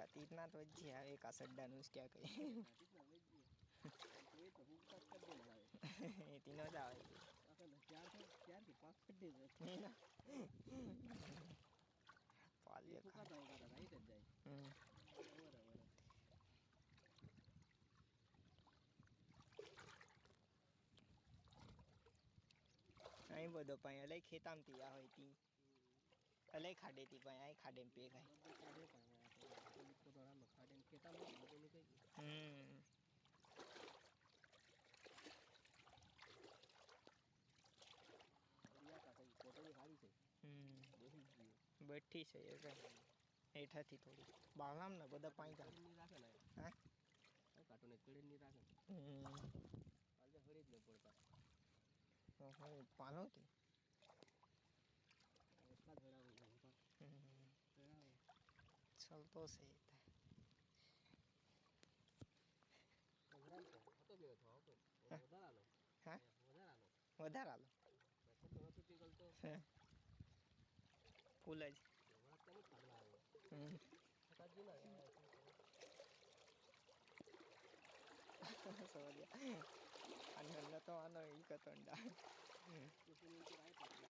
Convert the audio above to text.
तीतना तो जी है एक असड्डा नुस क्या कही तीनों जावे नहीं ना पालिया खा અહીં બધો પણ અલગ ખેતામાં પીયા હોય તી અલગ ખાડે તી પણ અહીં ખાડે પે ખાય બેઠી છે એ કઈ હેઠાથી થોડી બાળામ ને બધા પાણી રાખે ને હા કાટોને કડે ની રાખે આજે હરી જ ન પડતા પાલો કે चलतो से વધારે આલો ફૂલ જ સમજ્યા અને તો આનો ઈ કતંડા